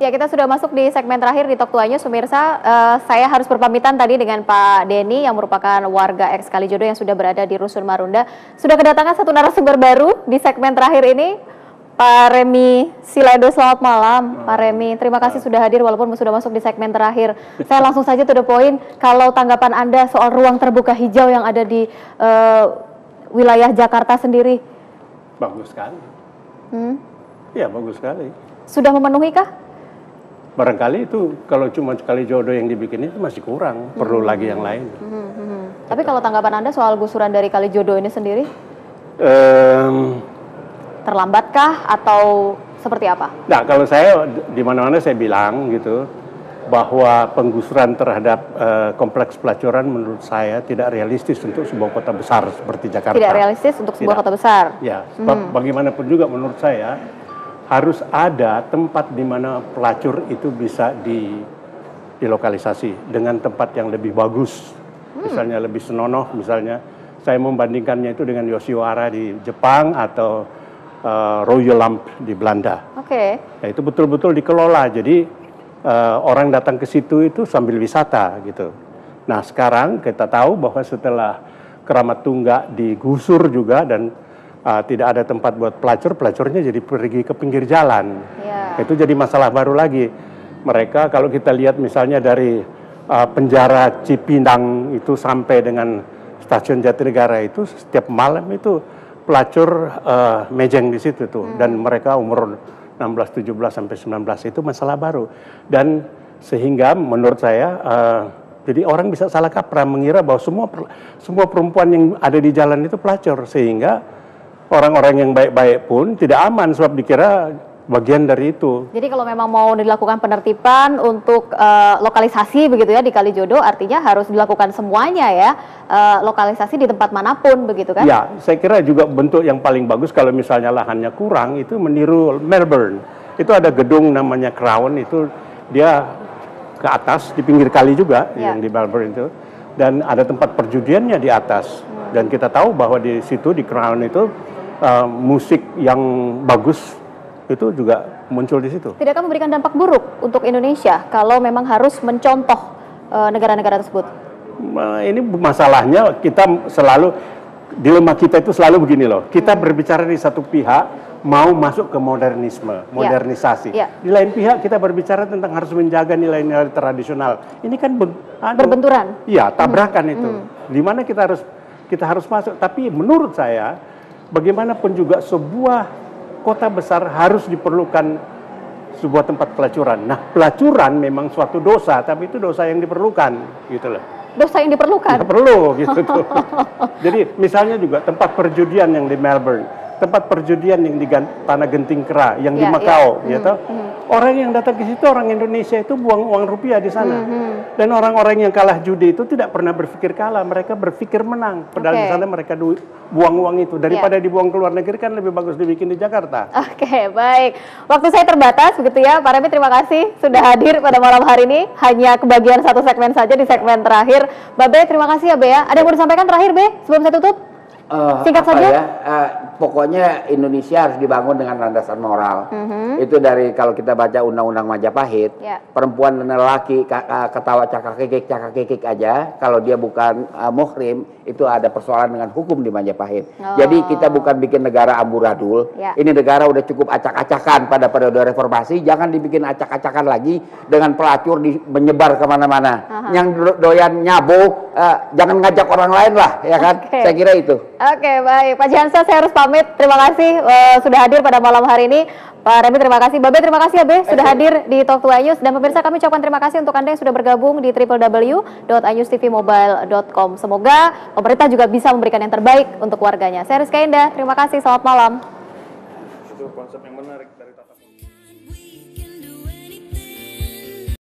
Ya, kita sudah masuk di segmen terakhir di Talk to News, pemirsa. Saya harus berpamitan tadi dengan Pak Denny yang merupakan warga ex Kalijodo yang sudah berada di Rusun Marunda. Sudah kedatangan satu narasumber baru di segmen terakhir ini, Pak Remy Siledo. Selamat malam, Pak Remy. Terima kasih sudah hadir walaupun sudah masuk di segmen terakhir. Saya langsung saja to the point. Kalau tanggapan Anda soal ruang terbuka hijau yang ada di wilayah Jakarta sendiri? Bagus sekali. Ya, bagus sekali. Sudah memenuhi kah? Barangkali itu kalau cuma Kalijodo yang dibikin itu masih kurang, perlu lagi yang lain. Tapi kalau tanggapan Anda soal gusuran dari Kalijodo ini sendiri? Terlambatkah atau seperti apa? Nah, kalau saya di mana-mana saya bilang gitu bahwa penggusuran terhadap kompleks pelacuran menurut saya tidak realistis untuk sebuah kota besar seperti Jakarta. Tidak realistis untuk sebuah kota besar? Ya, sebab bagaimanapun juga menurut saya harus ada tempat di mana pelacur itu bisa dilokalisasi dengan tempat yang lebih bagus, misalnya lebih senonoh. Misalnya saya membandingkannya itu dengan Yoshiwara di Jepang atau Royal Lamp di Belanda. Oke. Nah, itu betul-betul dikelola, jadi orang datang ke situ itu sambil wisata gitu. Nah, sekarang kita tahu bahwa setelah Keramat Tunggak digusur juga dan tidak ada tempat buat pelacurnya jadi pergi ke pinggir jalan. Itu jadi masalah baru lagi. Mereka kalau kita lihat misalnya dari penjara Cipinang itu sampai dengan stasiun Jatinegara itu setiap malam itu pelacur mejeng di situ tuh. Dan mereka umur 16, 17 sampai 19 itu masalah baru. Dan sehingga menurut saya jadi orang bisa salah kaprah mengira bahwa semua perempuan yang ada di jalan itu pelacur, sehingga orang-orang yang baik-baik pun tidak aman sebab dikira bagian dari itu. Jadi kalau memang mau dilakukan penertiban untuk lokalisasi begitu ya di Kalijodo, artinya harus dilakukan semuanya ya, lokalisasi di tempat manapun begitu kan? Ya, saya kira juga bentuk yang paling bagus kalau misalnya lahannya kurang itu meniru Melbourne. Itu ada gedung namanya Crown, itu dia ke atas di pinggir kali juga yang di Melbourne itu, dan ada tempat perjudiannya di atas. Dan kita tahu bahwa di situ di Crown itu musik yang bagus itu juga muncul di situ. Tidakkah memberikan dampak buruk untuk Indonesia kalau memang harus mencontoh negara-negara tersebut? Ini masalahnya kita selalu, dilema kita itu selalu begini loh. Kita berbicara di satu pihak mau masuk ke modernisasi. Di lain pihak kita berbicara tentang harus menjaga nilai-nilai tradisional. Ini kan berbenturan. Iya, tabrakan itu. Di mana kita harus masuk. Tapi menurut saya bagaimanapun juga sebuah kota besar harus diperlukan sebuah tempat pelacuran. Nah, pelacuran memang suatu dosa, tapi itu dosa yang diperlukan, gitu loh. Dosa yang diperlukan? Ya, perlu, gitu tuh. Jadi misalnya juga tempat perjudian yang di Melbourne, tempat perjudian yang di Tanah Genting Kera, yang di Macau, gitu. Orang yang datang ke situ, orang Indonesia itu buang uang rupiah di sana. Dan orang-orang yang kalah judi itu tidak pernah berpikir kalah, mereka berpikir menang. Padahal di sana mereka buang uang itu. Daripada dibuang ke luar negeri kan lebih bagus dibikin di Jakarta. Oke, baik. Waktu saya terbatas begitu ya, Pak Remy, terima kasih sudah hadir pada malam hari ini. Hanya kebagian satu segmen saja di segmen terakhir. Mbak Be, terima kasih ya Be ya. Ada yang mau disampaikan terakhir Be, sebelum saya tutup? Singkat saja. Pokoknya Indonesia harus dibangun dengan landasan moral. Itu dari kalau kita baca Undang-Undang Majapahit, perempuan dan lelaki ketawa cakak kikik aja, kalau dia bukan muhrim itu ada persoalan dengan hukum di Majapahit. Jadi kita bukan bikin negara amburadul. Ini negara udah cukup acak-acakan pada periode reformasi, jangan dibikin acak-acakan lagi dengan pelacur menyebar kemana-mana. Yang doyan nyabo, jangan ngajak orang lain lah, ya kan? Saya kira itu. Oke, baik. Pak Jansa, saya harus pamit. Terima kasih sudah hadir pada malam hari ini. Pak Remy, terima kasih. Babe, terima kasih ya Be, sudah hadir di Talk to News. Dan pemirsa, kami ucapkan terima kasih untuk Anda yang sudah bergabung di www.anewstvmobile.com. Semoga pemerintah juga bisa memberikan yang terbaik untuk warganya. Saya Rizka Indah, terima kasih. Selamat malam. Itu konsep yang menarik.